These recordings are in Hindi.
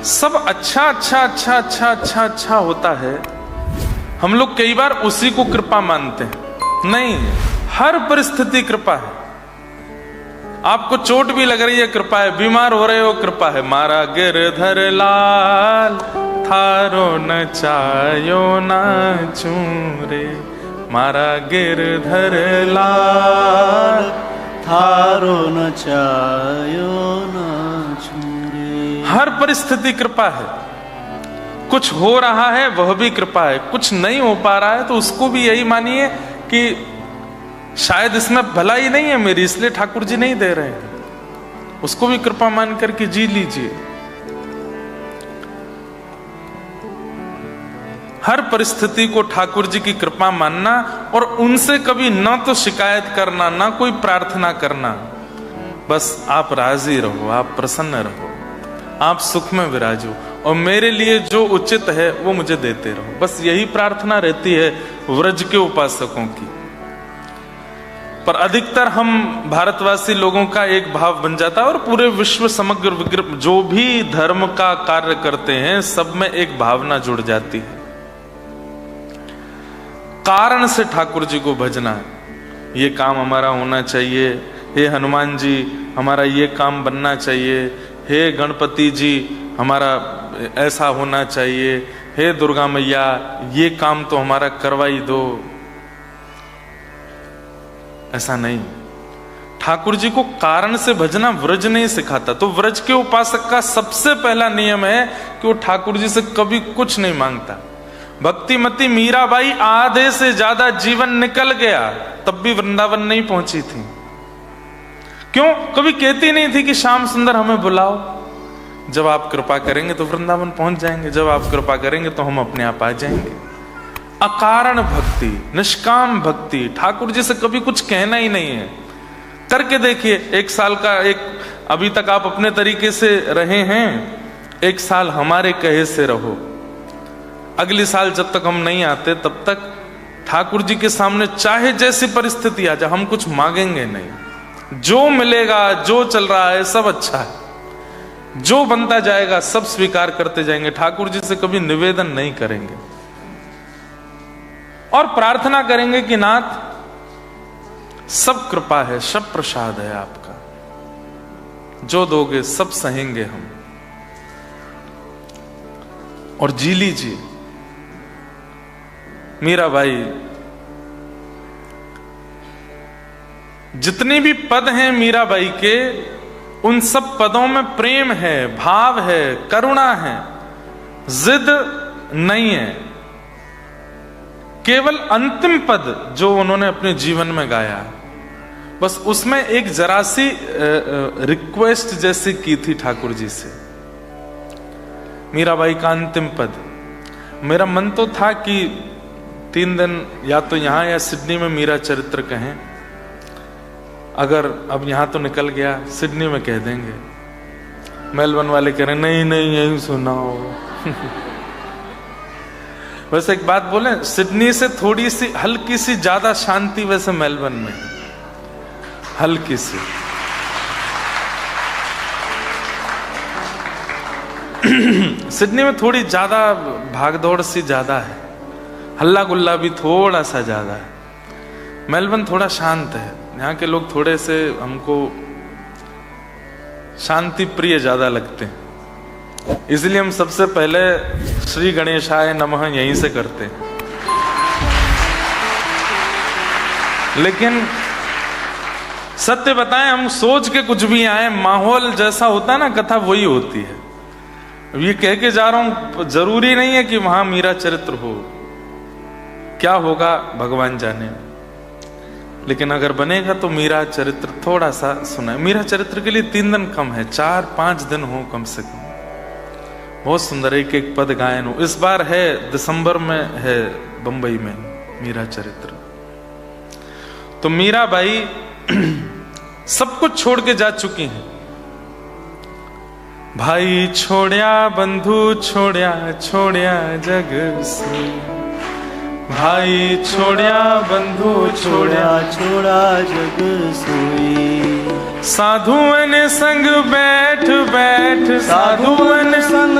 सब अच्छा अच्छा अच्छा अच्छा अच्छा अच्छा होता है, हम लोग कई बार उसी को कृपा मानते हैं। नहीं, हर परिस्थिति कृपा है। आपको चोट भी लग रही है, कृपा है। बीमार हो रहे हो, कृपा है। मारा गिरधर लाल थारो न चायो ना चूरे, मारा गिरधर लाल थारो न चायो न छूरे। हर परिस्थिति कृपा है। कुछ हो रहा है वह भी कृपा है, कुछ नहीं हो पा रहा है तो उसको भी यही मानिए कि शायद इसमें भलाई नहीं है मेरी, इसलिए ठाकुर जी नहीं दे रहे हैं। उसको भी कृपा मान करके जी लीजिए। हर परिस्थिति को ठाकुर जी की कृपा मानना और उनसे कभी ना तो शिकायत करना, ना कोई प्रार्थना करना। बस आप राजी रहो, आप प्रसन्न रहो, आप सुख में विराजो और मेरे लिए जो उचित है वो मुझे देते रहो। बस यही प्रार्थना रहती है व्रज के उपासकों की। पर अधिकतर हम भारतवासी लोगों का एक भाव बन जाता है और पूरे विश्व समग्र जो भी धर्म का कार्य करते हैं सब में एक भावना जुड़ जाती है, कारण से ठाकुर जी को भजना। ये काम हमारा होना चाहिए, हे हनुमान जी हमारा ये काम बनना चाहिए, हे गणपति जी हमारा ऐसा होना चाहिए, हे दुर्गा मैया ये काम तो हमारा करवाई दो। ऐसा नहीं, ठाकुर जी को कारण से भजना व्रज नहीं सिखाता। तो व्रज के उपासक का सबसे पहला नियम है कि वो ठाकुर जी से कभी कुछ नहीं मांगता। भक्तिमती मीराबाई आधे से ज्यादा जीवन निकल गया तब भी वृंदावन नहीं पहुंची थी। क्यों? कभी कहती नहीं थी कि श्याम सुंदर हमें बुलाओ, जब आप कृपा करेंगे तो वृंदावन पहुंच जाएंगे, जब आप कृपा करेंगे तो हम अपने आप आ जाएंगे। अकारण भक्ति, निष्काम भक्ति, ठाकुर जी से कभी कुछ कहना ही नहीं है। करके देखिए, एक साल का अभी तक आप अपने तरीके से रहे हैं, एक साल हमारे कहे से रहो। अगली साल जब तक हम नहीं आते तब तक ठाकुर जी के सामने चाहे जैसी परिस्थिति आ जाए हम कुछ मांगेंगे नहीं। जो मिलेगा, जो चल रहा है सब अच्छा है, जो बनता जाएगा सब स्वीकार करते जाएंगे। ठाकुर जी से कभी निवेदन नहीं करेंगे और प्रार्थना करेंगे कि नाथ सब कृपा है, सब प्रसाद है आपका, जो दोगे सब सहेंगे हम। और जी लीजिए। मीराबाई, जितने भी पद हैं मीराबाई के, उन सब पदों में प्रेम है, भाव है, करुणा है, जिद नहीं है। केवल अंतिम पद जो उन्होंने अपने जीवन में गाया, बस उसमें एक जरा सी रिक्वेस्ट जैसी की थी ठाकुर जी से। मीराबाई का अंतिम पद, मेरा मन तो था कि 3 दिन या तो यहां या सिडनी में मीरा चरित्र कहें। अगर अब यहां तो निकल गया, सिडनी में कह देंगे। मेलबर्न वाले कह रहे नहीं नहीं यही सुनाओ। वैसे एक बात बोले, सिडनी से थोड़ी सी हल्की सी ज्यादा शांति वैसे मेलबर्न में, हल्की सी। सिडनी में थोड़ी ज्यादा भागदौड़ सी ज्यादा है, हल्ला गुल्ला भी थोड़ा सा ज्यादा है। मेलबर्न थोड़ा शांत है, यहाँ के लोग थोड़े से हमको शांति प्रिय ज्यादा लगते हैं, इसलिए हम सबसे पहले श्री गणेशाय नमः यहीं से करते हैं। लेकिन सत्य बताएं, हम सोच के कुछ भी आए, माहौल जैसा होता है ना कथा वही होती है। ये कह के जा रहा हूं, जरूरी नहीं है कि वहां मीरा चरित्र हो, क्या होगा भगवान जाने। लेकिन अगर बनेगा तो मीरा चरित्र थोड़ा सा सुना। मीरा चरित्र के लिए 3 दिन कम है, 4-5 दिन हो कम से कम। बहुत सुंदर एक एक पद गायन हो। इस बार है दिसंबर में है बंबई में मीरा चरित्र। तो मीराबाई सब कुछ छोड़ के जा चुकी हैं। भाई छोड़या बंधु छोड़या छोड़या जग से, भाई छोड़या बंधु छोड़या छोड़ा जग सोई। साधुअन संग बैठ बैठ, साधुअन संग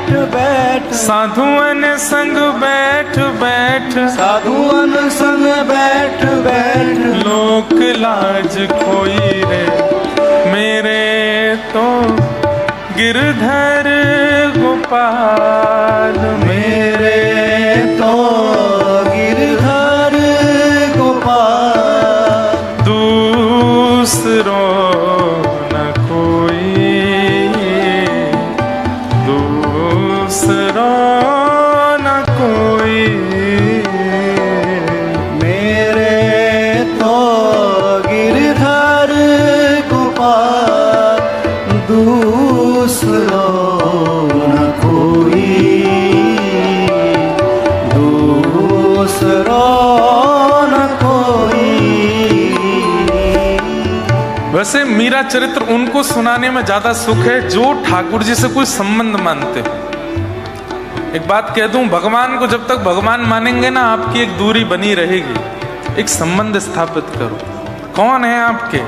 बैठ बैठ साधुअन संग बैठ बैठ साधुअन संग बैठ बैठ लोक लाज खोई रे मेरे तो गिरधर गोपाल मेरे तो गिरधर गोपाल दूसरो न कोई दूसरो न कोई मेरे तो गिरधर गोपाल दूसरो न कोई दूसरो न कोई। वैसे मीरा चरित्र उनको सुनाने में ज्यादा सुख है जो ठाकुर जी से कोई संबंध मानते हो। एक बात कह दूं, भगवान को जब तक भगवान मानेंगे ना आपकी एक दूरी बनी रहेगी। एक संबंध स्थापित करो। कौन है आपके?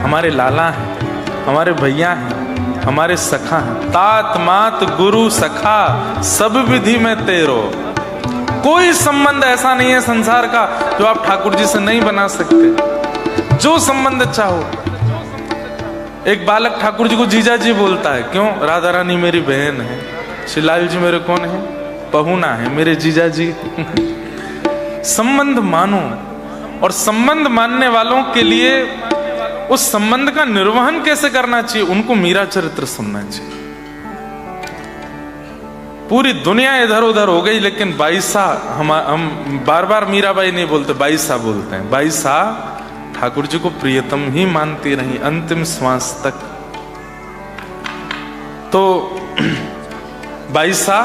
हमारे लाला हैं, हमारे भैया हैं, हमारे सखा हैं। तात मात गुरु सखा सब विधि में तेरो। कोई संबंध ऐसा नहीं है संसार का जो आप ठाकुर जी से नहीं बना सकते। जो संबंध चाहो। एक बालक ठाकुर जी को जीजा जी बोलता है, क्यों? राधा रानी मेरी बहन है, शिलाल जी मेरे कौन है? पहुना है, मेरे जीजा जी। संबंध मानो, और संबंध मानने वालों के लिए उस संबंध का निर्वहन कैसे करना चाहिए, उनको मीरा चरित्र सुनना चाहिए। पूरी दुनिया इधर उधर हो गई, लेकिन बाईसा हम बार बार मीराबाई नहीं बोलते, बाईसा बोलते हैं। बाईसा ठाकुर जी को प्रियतम ही मानती रही अंतिम श्वास तक। तो बाईसा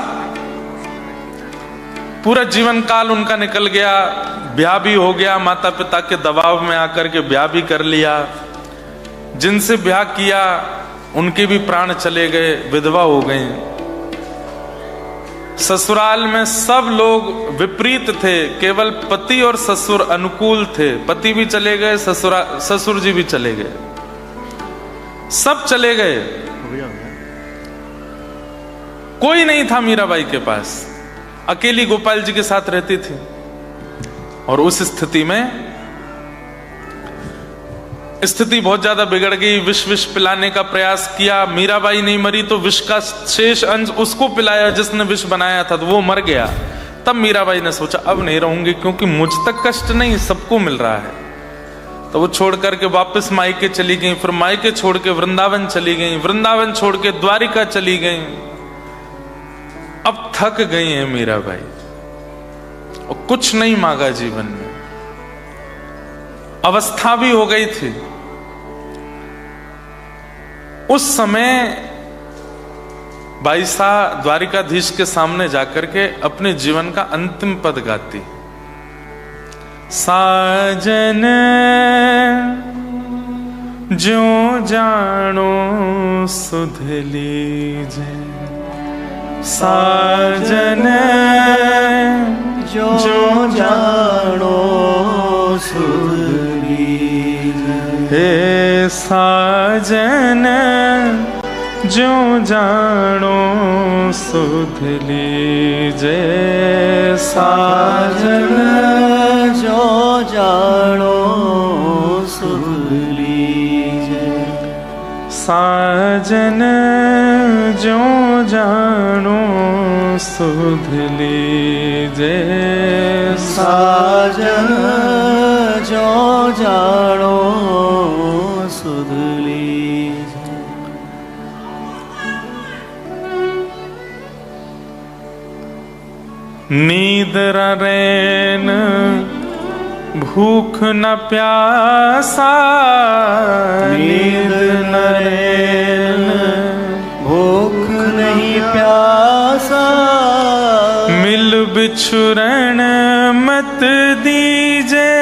पूरा जीवन काल उनका निकल गया, ब्याह भी हो गया, माता पिता के दबाव में आकर के ब्याह भी कर लिया। जिनसे ब्याह किया उनके भी प्राण चले गए, विधवा हो गई। ससुराल में सब लोग विपरीत थे, केवल पति और ससुर अनुकूल थे। पति भी चले गए, ससुर जी भी चले गए, सब चले गए। कोई नहीं था मीराबाई के पास, अकेली गोपाल जी के साथ रहती थी। और उस स्थिति में स्थिति बहुत ज्यादा बिगड़ गई। विष पिलाने का प्रयास किया, मीराबाई नहीं मरी तो विष का शेष अंश उसको पिलाया जिसने विष बनाया था, तो वो मर गया। तब मीराबाई ने सोचा अब नहीं रहूंगी, क्योंकि मुझ तक कष्ट नहीं सबको मिल रहा है। तो वो छोड़ करके वापस मायके चली गई, फिर मायके छोड़ के वृंदावन चली गई, वृंदावन छोड़ के द्वारिका चली गई। अब थक गई है मीराबाई और कुछ नहीं मांगा जीवन में, अवस्था भी हो गई थी। उस समय बाईसा द्वारिकाधीश के सामने जाकर के अपने जीवन का अंतिम पद गाती। साजन जो जानो सुध लीजे, साजन जो जानो सुध लीजे। हे साजन जो जानो सुध लीजे, साजन जो जानो सुध लीजे। साजन जो जानो सुध लीजे, साजन जो जानो सुध लीजे। नींद रैन भूख न प्यासा, नींद न रैन भूख नहीं प्यासा। मिल बिछुरन मत दीजे,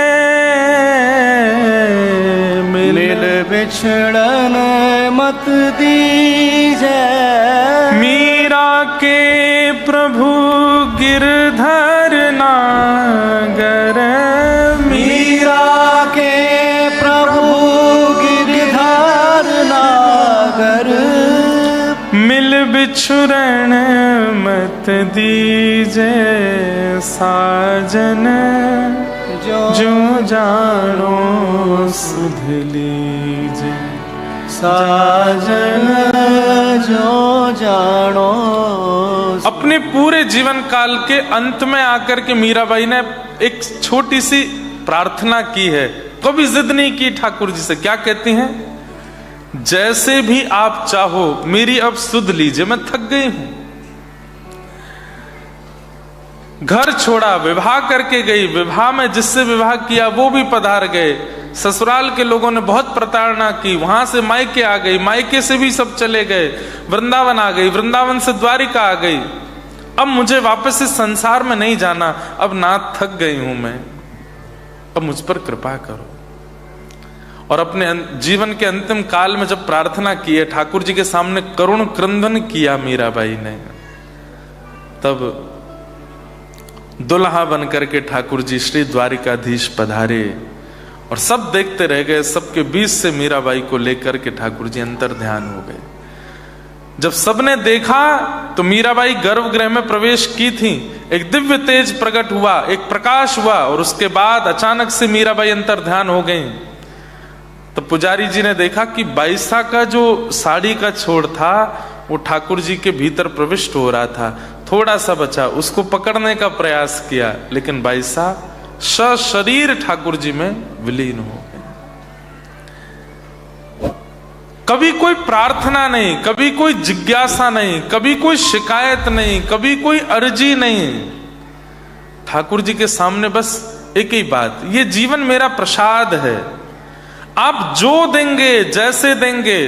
मिल बिछड़न मत दीजे। मीरा के प्रभु गिरधर नागर, मीरा के प्रभु गिरधर नागर। मिल बिछुरण मत दीजे साजन, जो जानो सुध लीजे। साजन जो जानो। अपने पूरे जीवन काल के अंत में आकर के मीराबाई ने एक छोटी सी प्रार्थना की है, कभी जिद नहीं की ठाकुर जी से। क्या कहती हैं? जैसे भी आप चाहो मेरी अब सुध लीजिए, मैं थक गई हूं। घर छोड़ा, विवाह करके गई, विवाह में जिससे विवाह किया वो भी पधार गए। ससुराल के लोगों ने बहुत प्रताड़ना की, वहां से मायके आ गई, मायके से भी सब चले गए, वृंदावन आ गई, वृंदावन से द्वारिका आ गई। अब मुझे वापस इस संसार में नहीं जाना, अब नाथ थक गई हूं मैं, अब मुझ पर कृपा करो। और अपने जीवन के अंतिम काल में जब प्रार्थना की है, ठाकुर जी के सामने करुण क्रंदन किया मीराबाई ने, तब दुल्हा बनकर के ठाकुर जी श्री द्वारिकाधीश पधारे और सब देखते रह गए। सबके बीच से मीराबाई को लेकर के ठाकुर जी अंतर ध्यान हो गए। जब सबने देखा तो मीराबाई गर्भगृह में प्रवेश की थी, एक दिव्य तेज प्रकट हुआ, एक प्रकाश हुआ, और उसके बाद अचानक से मीराबाई अंतर ध्यान हो गई। तो पुजारी जी ने देखा कि बाईसा का जो साड़ी का छोड़ था वो ठाकुर जी के भीतर प्रविष्ट हो रहा था, थोड़ा सा बचा, उसको पकड़ने का प्रयास किया, लेकिन बाईसा सशरीर ठाकुर जी में विलीन हो गए। कभी कोई प्रार्थना नहीं, कभी कोई जिज्ञासा नहीं, कभी कोई शिकायत नहीं, कभी कोई अर्जी नहीं। ठाकुर जी के सामने बस एक ही बात, ये जीवन मेरा प्रसाद है, आप जो देंगे जैसे देंगे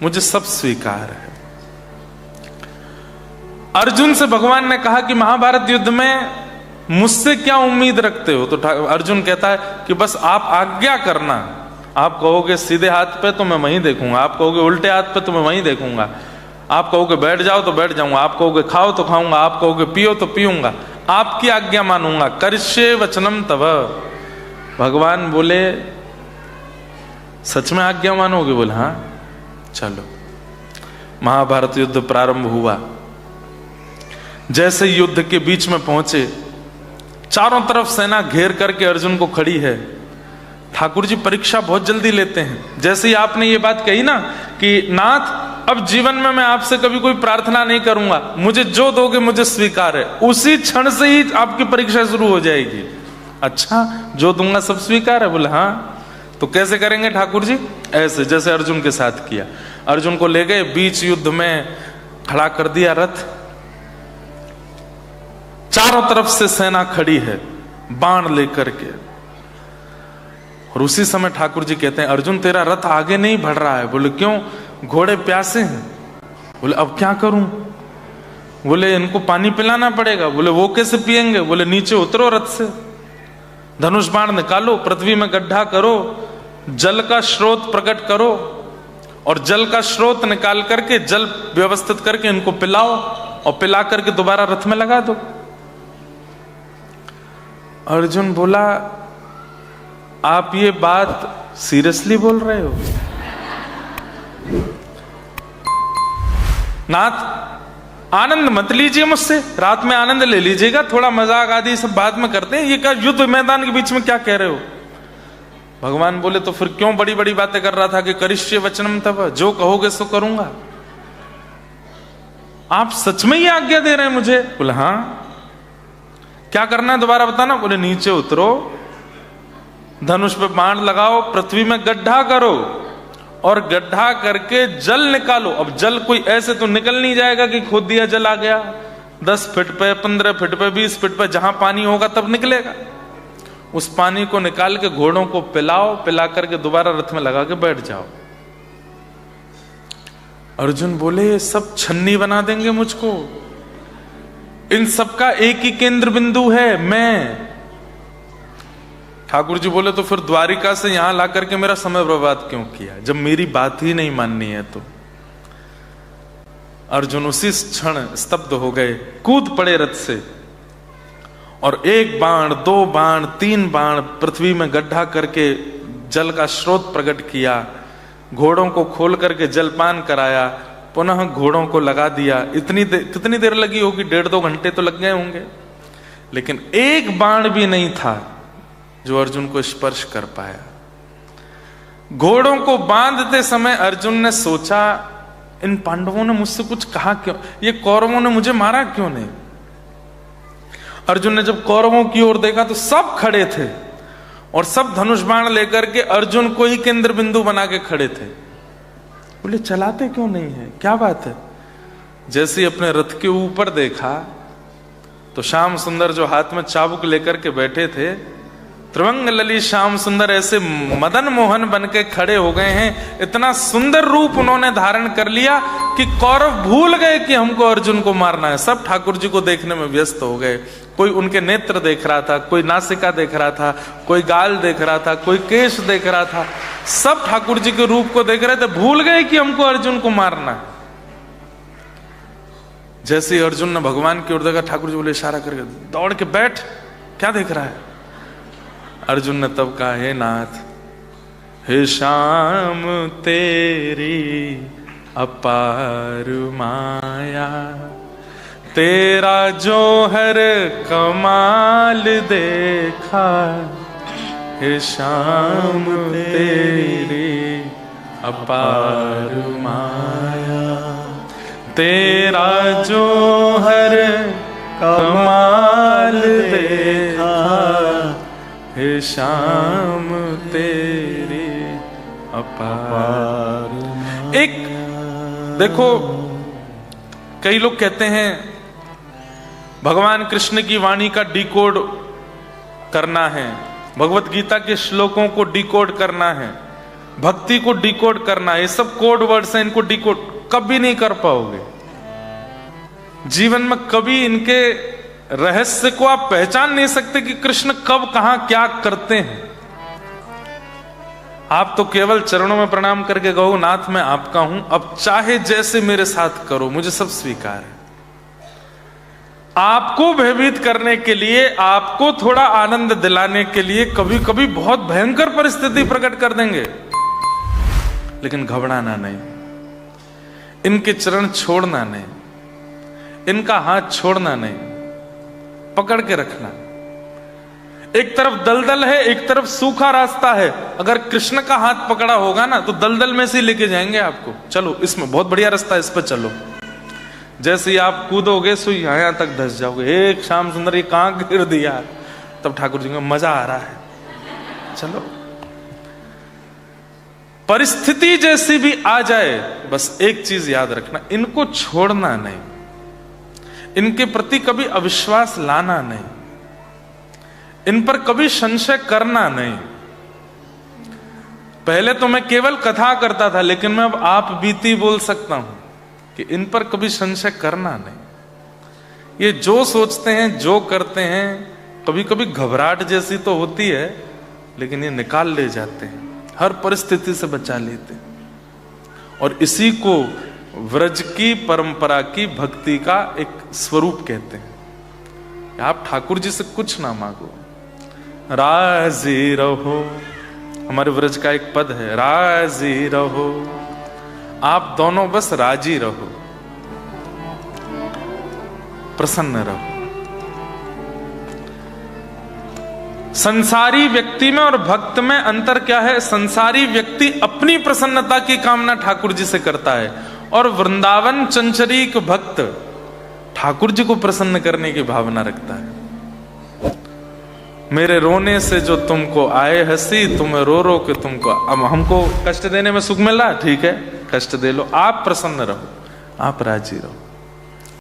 मुझे सब स्वीकार है। अर्जुन से भगवान ने कहा कि महाभारत युद्ध में मुझसे क्या उम्मीद रखते हो? तो अर्जुन कहता है कि बस आप आज्ञा करना, आप कहोगे सीधे हाथ पे तो मैं वहीं देखूंगा, आप कहोगे उल्टे हाथ पे तो मैं वहीं देखूंगा, आप कहोगे बैठ जाओ तो बैठ जाऊंगा, आप कहोगे खाओ तो खाऊंगा, आप कहोगे पियो तो पीऊंगा, आपकी आज्ञा मानूंगा। करिष्ये वचनम तव। भगवान बोले सच में आज्ञा मानोगे? बोले हाँ। चलो, महाभारत युद्ध प्रारंभ हुआ। जैसे युद्ध के बीच में पहुंचे, चारों तरफ सेना घेर करके अर्जुन को खड़ी है। ठाकुर जी परीक्षा बहुत जल्दी लेते हैं। जैसे ही आपने ये बात कही ना कि नाथ अब जीवन में मैं आपसे कभी कोई प्रार्थना नहीं करूंगा, मुझे जो दोगे मुझे स्वीकार है, उसी क्षण से ही आपकी परीक्षा शुरू हो जाएगी। अच्छा, जो दूंगा सब स्वीकार है? बोले हाँ। तो कैसे करेंगे ठाकुर जी? ऐसे जैसे अर्जुन के साथ किया। अर्जुन को ले गए, बीच युद्ध में खड़ा कर दिया रथ, चारों तरफ से सेना खड़ी है बाण लेकर के। और उसी समय ठाकुर जी कहते हैं अर्जुन तेरा रथ आगे नहीं बढ़ रहा है। बोले क्यों? घोड़े प्यासे हैं। बोले अब क्या करूं? बोले इनको पानी पिलाना पड़ेगा। बोले वो कैसे पिएंगे? बोले नीचे उतरो रथ से, धनुष बाण निकालो, पृथ्वी में गड्ढा करो, जल का स्रोत प्रकट करो और जल का स्रोत निकाल करके जल व्यवस्थित करके इनको पिलाओ और पिला करके दोबारा रथ में लगा दो। अर्जुन बोला आप ये बात सीरियसली बोल रहे हो? नाथ आनंद मत लीजिए मुझसे, रात में आनंद ले लीजिएगा, थोड़ा मजाक आदि सब बाद में करते हैं, ये क्या युद्ध मैदान के बीच में क्या कह रहे हो? भगवान बोले तो फिर क्यों बड़ी बड़ी बातें कर रहा था कि करिष्ये वचनम तव, जो कहोगे सो करूंगा। आप सच में ही आज्ञा दे रहे हैं मुझे? बोले हाँ। क्या करना है दोबारा बताना? बोले नीचे उतरो, धनुष पे बाण लगाओ, पृथ्वी में गड्ढा करो और गड्ढा करके जल निकालो। अब जल कोई ऐसे तो निकल नहीं जाएगा कि खोद दिया जल आ गया, 10 फीट पे, 15 फीट पे, 20 फीट पे जहां पानी होगा तब निकलेगा। उस पानी को निकाल के घोड़ों को पिलाओ, पिला करके दोबारा रथ में लगा के बैठ जाओ। अर्जुन बोले ये सब छन्नी बना देंगे मुझको, इन सबका एक ही केंद्र बिंदु है मैं। ठाकुर जी बोले तो फिर द्वारिका से यहां ला करके मेरा समय बर्बाद क्यों किया, जब मेरी बात ही नहीं माननी है तो। अर्जुन उसी क्षण स्तब्ध हो गए, कूद पड़े रथ से और 1 बाण, 2 बाण, 3 बाण पृथ्वी में गड्ढा करके जल का स्रोत प्रकट किया, घोड़ों को खोल करके जलपान कराया, पुनः घोड़ों को लगा दिया। कितनी देर लगी होगी, 1.5-2 घंटे तो लग गए होंगे, लेकिन एक बाण भी नहीं था जो अर्जुन को स्पर्श कर पाया। घोड़ों को बांधते समय अर्जुन ने सोचा, इन पांडवों ने मुझसे कुछ कहा क्यों, ये कौरवों ने मुझे मारा क्यों नहीं। अर्जुन ने जब कौरवों की ओर देखा तो सब खड़े थे और सब धनुष बाण लेकर के अर्जुन को ही केंद्र बिंदु बना के खड़े थे। बोले चलाते क्यों नहीं है, क्या बात है। जैसे ही अपने रथ के ऊपर देखा तो श्याम सुंदर जो हाथ में चाबुक लेकर के बैठे थे, त्रिभंग ललित श्याम सुंदर ऐसे मदन मोहन बन के खड़े हो गए हैं। इतना सुंदर रूप उन्होंने धारण कर लिया कि कौरव भूल गए कि हमको अर्जुन को मारना है। सब ठाकुर जी को देखने में व्यस्त हो गए। कोई उनके नेत्र देख रहा था, कोई नासिका देख रहा था, कोई गाल देख रहा था, कोई केश देख रहा था। सब ठाकुर जी के रूप को देख रहे थे, भूल गए कि हमको अर्जुन को मारना है। जैसे ही अर्जुन ने भगवान की ओर देखा, ठाकुर जी बोले इशारा करके, दौड़ के बैठ, क्या देख रहा है। अर्जुन ने तब कहा, हे नाथ, हे श्याम तेरी अपार माया, तेरा जो हर कमाल देखा, हे श्याम तेरी अपार माया, तेरा जो हर कमाल देखा, हे श्याम तेरी अपार। एक देखो, कई लोग कहते हैं भगवान कृष्ण की वाणी का डिकोड करना है, भगवत गीता के श्लोकों को डिकोड करना है, भक्ति को डिकोड करना है। ये सब कोड वर्ड्स हैं, इनको डिकोड कभी नहीं कर पाओगे। जीवन में कभी इनके रहस्य को आप पहचान नहीं सकते कि कृष्ण कब कहां क्या करते हैं। आप तो केवल चरणों में प्रणाम करके कहो, नाथ मैं आपका हूं, अब चाहे जैसे मेरे साथ करो, मुझे सब स्वीकार है। आपको भयभीत करने के लिए, आपको थोड़ा आनंद दिलाने के लिए कभी कभी बहुत भयंकर परिस्थिति प्रकट कर देंगे, लेकिन घबराना नहीं, इनके चरण छोड़ना नहीं, इनका हाथ छोड़ना नहीं, पकड़ के रखना। एक तरफ दलदल है, एक तरफ सूखा रास्ता है। अगर कृष्ण का हाथ पकड़ा होगा ना तो दलदल में से लेके जाएंगे आपको, चलो इसमें बहुत बढ़िया रास्ता है, इस पर चलो। जैसे ही आप कूदोगे सो यहां तक धस जाओगे। एक श्याम सुंदर ये कहां गिर दिया, तब ठाकुर जी को मजा आ रहा है, चलो। परिस्थिति जैसी भी आ जाए, बस एक चीज याद रखना, इनको छोड़ना नहीं, इनके प्रति कभी अविश्वास लाना नहीं, इन पर कभी संशय करना नहीं। पहले तो मैं केवल कथा करता था, लेकिन मैं अब आप बीती बोल सकता हूं कि इन पर कभी संशय करना नहीं। ये जो सोचते हैं, जो करते हैं, कभी कभी घबराहट जैसी तो होती है, लेकिन ये निकाल ले जाते हैं, हर परिस्थिति से बचा लेते हैं। और इसी को व्रज की परंपरा की भक्ति का एक स्वरूप कहते हैं। आप ठाकुर जी से कुछ ना मांगो, राजी रहो। हमारे व्रज का एक पद है, राजी रहो। आप दोनों बस राजी रहो, प्रसन्न रहो। संसारी व्यक्ति में और भक्त में अंतर क्या है? संसारी व्यक्ति अपनी प्रसन्नता की कामना ठाकुर जी से करता है, और वृंदावन चंचरीक भक्त ठाकुर जी को प्रसन्न करने की भावना रखता है। मेरे रोने से जो तुमको आए हंसी, तुम्हें रो रो के तुमको, अब हमको कष्ट देने में सुख मिल रहा, ठीक है, कष्ट दे लो, आप प्रसन्न रहो, आप राजी रहो।